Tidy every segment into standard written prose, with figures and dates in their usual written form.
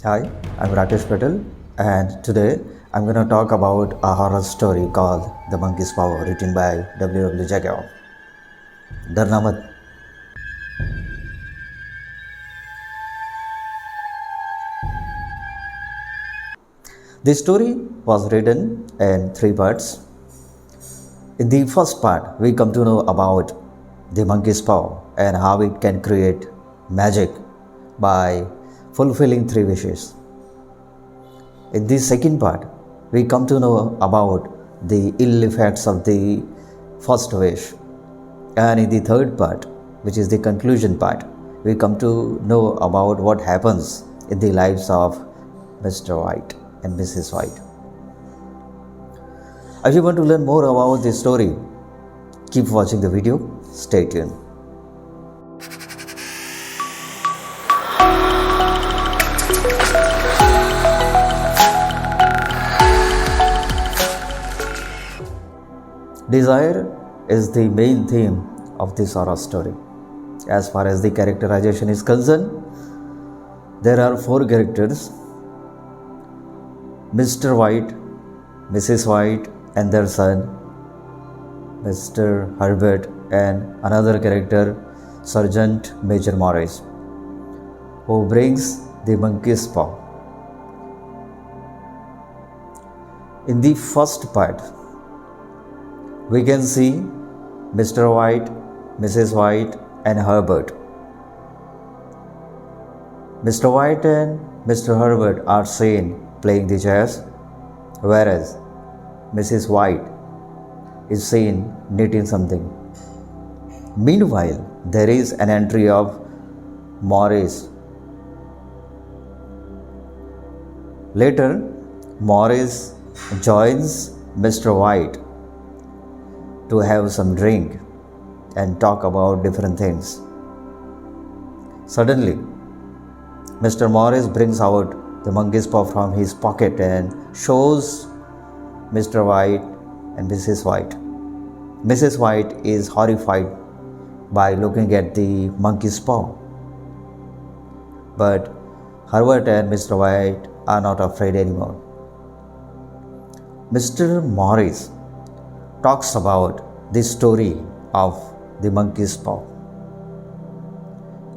Hi, I'm Rakesh Patel, and today I'm going to talk about a horror story called The Monkey's Paw, written by W. Jacob. Narmad. The story was written in three parts. In the first part, we come to know about the monkey's paw and how it can create magic by fulfilling three wishes. In this second part, we come to know about the ill effects of the first wish. And in the third part, which is the conclusion part, we come to know about what happens in the lives of Mr. White and Mrs. White. If you want to learn more about this story, keep watching the video. Stay tuned. Desire is the main theme of this horror story. As far as the characterization is concerned, there are four characters: Mr. White, Mrs. White, and their son, Mr. Herbert, and another character, Sergeant Major Morris, who brings the monkey's paw. In the first part, we can see Mr. White, Mrs. White, and Herbert. Mr. White and Mr. Herbert are seen playing the chess, whereas Mrs. White is seen knitting something. Meanwhile, there is an entry of Morris. Later, Morris joins Mr. White to have some drink and talk about different things. Suddenly, Mr. Morris brings out the monkey's paw from his pocket and shows Mr. White and Mrs. White. Mrs. White is horrified by looking at the monkey's paw. But Herbert and Mr. White are not afraid anymore. Mr. Morris talks about the story of the monkey's paw.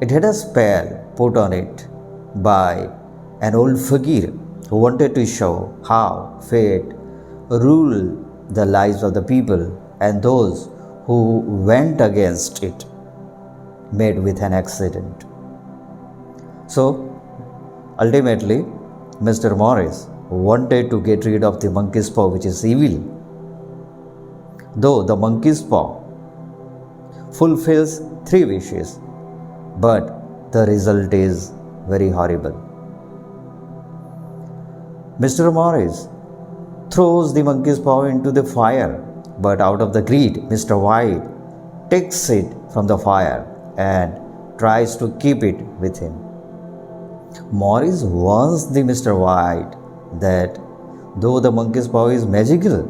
It had a spell put on it by an old fakir who wanted to show how fate ruled the lives of the people, and those who went against it met with an accident. So, ultimately, Mr. Morris wanted to get rid of the monkey's paw, which is evil. Though the monkey's paw fulfills three wishes, but the result is very horrible. Mr. Morris throws the monkey's paw into the fire, but out of the greed, Mr. White takes it from the fire and tries to keep it with him. Morris warns the Mr. White that though the monkey's paw is magical,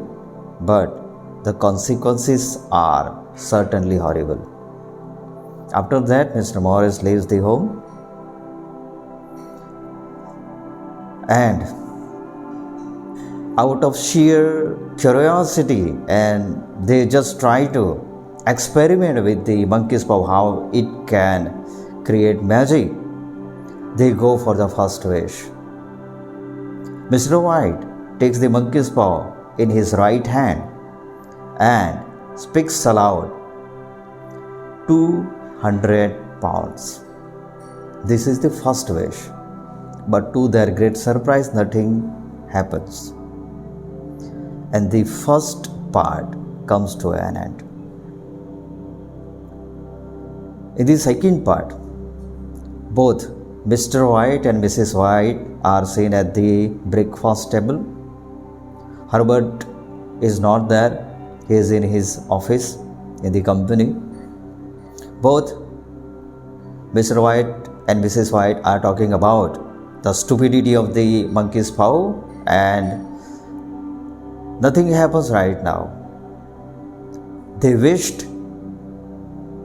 but the consequences are certainly horrible. After that, Mr. Morris leaves the home and out of sheer curiosity, and they just try to experiment with the monkey's paw, how it can create magic. They go for the first wish. Mr. White takes the monkey's paw in his right hand and speaks aloud, 200 pounds. This is the first wish, but to their great surprise, nothing happens. And the first part comes to an end. In the second part, both Mr. White and Mrs. White are seen at the breakfast table. Herbert is not there. He is in his office in the company. Both Mr. White and Mrs. White are talking about the stupidity of the monkey's paw, and nothing happens right now. They wished,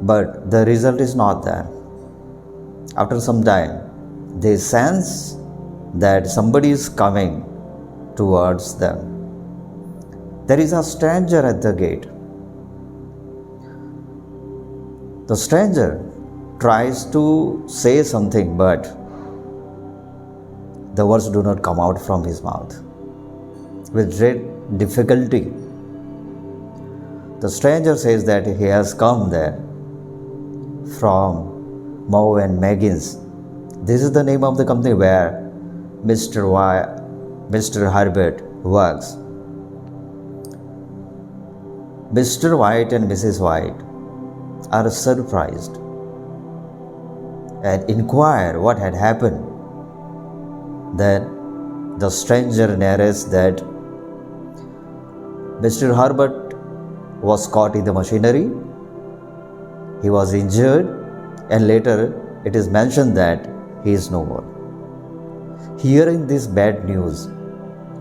but the result is not there. After some time, they sense that somebody is coming towards them. There is a stranger at the gate. The stranger tries to say something, but the words do not come out from his mouth. With great difficulty, the stranger says that he has come there from Moe and Maggins. This is the name of the company where Mr. Herbert works. Mr. White and Mrs. White are surprised and inquire what had happened. Then the stranger narrates that Mr. Herbert was caught in the machinery, he was injured, and later it is mentioned that he is no more. Hearing this bad news,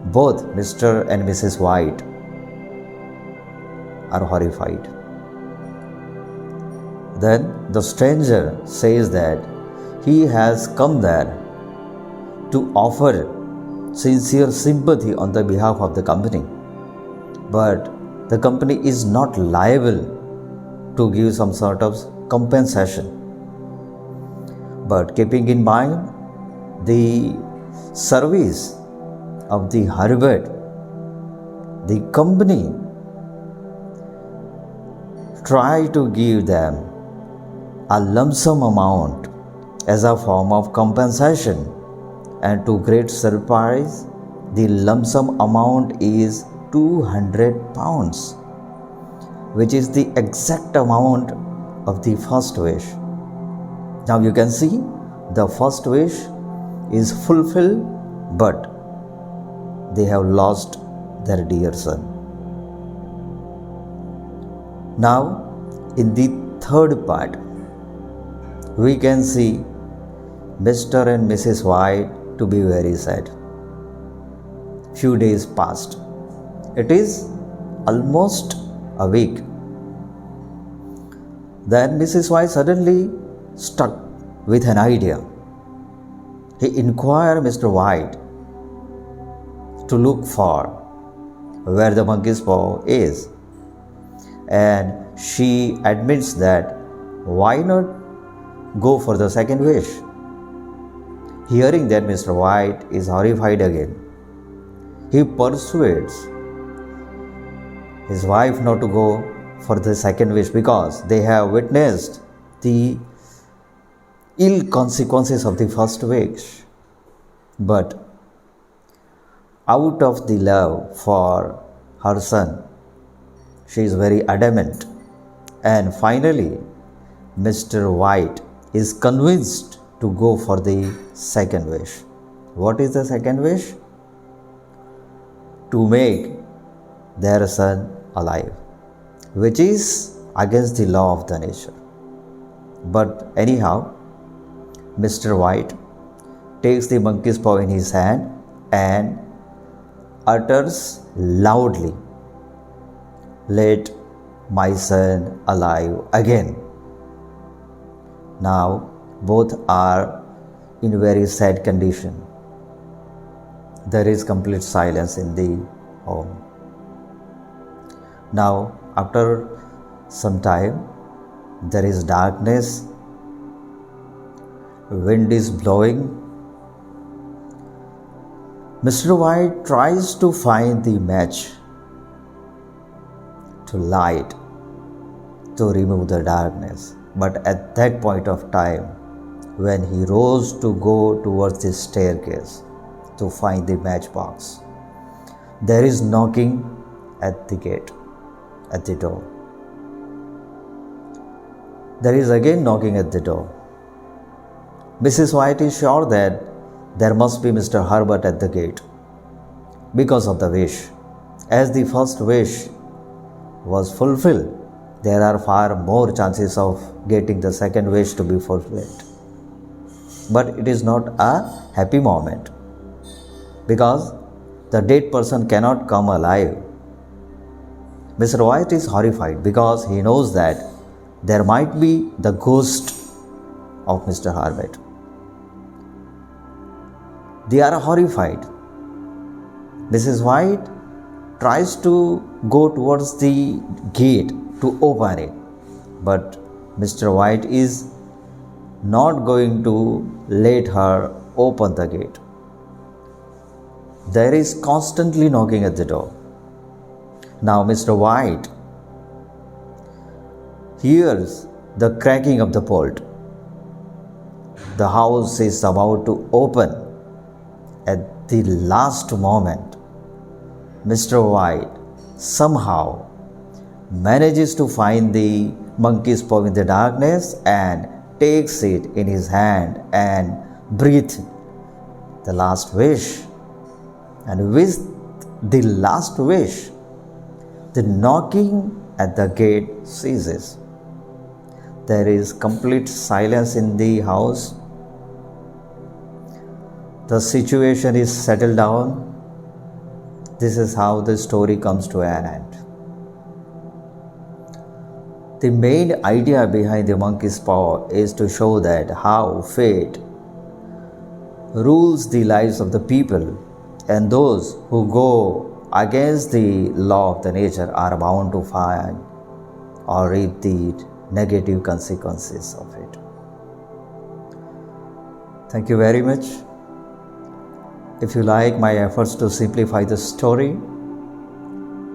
both Mr. and Mrs. White are horrified. Then the stranger says that he has come there to offer sincere sympathy on the behalf of the company, but the company is not liable to give some sort of compensation. But keeping in mind the service of the Herbert, the company try to give them a lump sum amount as a form of compensation, and to great surprise, the lump sum amount is 200 pounds, which is the exact amount of the first wish. Now you can see the first wish is fulfilled, but they have lost their dear son. Now in the third part, we can see Mr. and Mrs. White to be very sad. Few days passed. It is almost a week. Then Mrs. White suddenly struck with an idea. He inquired Mr. White to look for where the monkey's paw is, and she admits that why not go for the second wish. Hearing that, Mr. White is horrified again. He persuades his wife not to go for the second wish because they have witnessed the ill consequences of the first wish. But out of the love for her son, she is very adamant, and finally Mr. White is convinced to go for the second wish. What is the second wish? To make their son alive, which is against the law of the nature. But anyhow, Mr. White takes the monkey's paw in his hand and utters loudly, "Let my son alive again." Now both are in very sad condition. There is complete silence in the home. Now after some time, there is darkness, wind is blowing. Mr. White tries to find the match to light, to remove the darkness. But at that point of time, when he rose to go towards the staircase to find the matchbox, there is knocking at the gate, at the door. There is again knocking at the door. Mrs. White is sure that there must be Mr. Herbert at the gate because of the wish. As the first wish was fulfilled, there are far more chances of getting the second wish to be fulfilled. But it is not a happy moment because the dead person cannot come alive. Mr. White is horrified because he knows that there might be the ghost of Mr. Herbert. They are horrified. Mrs. White tries to go towards the gate to open it, but Mr. White is not going to let her open the gate. There is constantly knocking at the door. Now Mr. White hears the cracking of the bolt. The house is about to open. At the last moment, Mr. White somehow manages to find the monkey's paw in the darkness and takes it in his hand and breathes the last wish. And with the last wish, the knocking at the gate ceases. There is complete silence in the house. The situation is settled down. This is how the story comes to an end. The main idea behind the monkey's paw is to show that how fate rules the lives of the people, and those who go against the law of the nature are bound to find or reap the negative consequences of it. Thank you very much. If you like my efforts to simplify the story,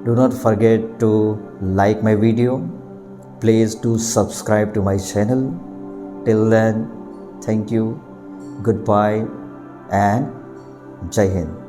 do not forget to like my video. Please do subscribe to my channel. Till then, thank you, goodbye, and Jai Hind.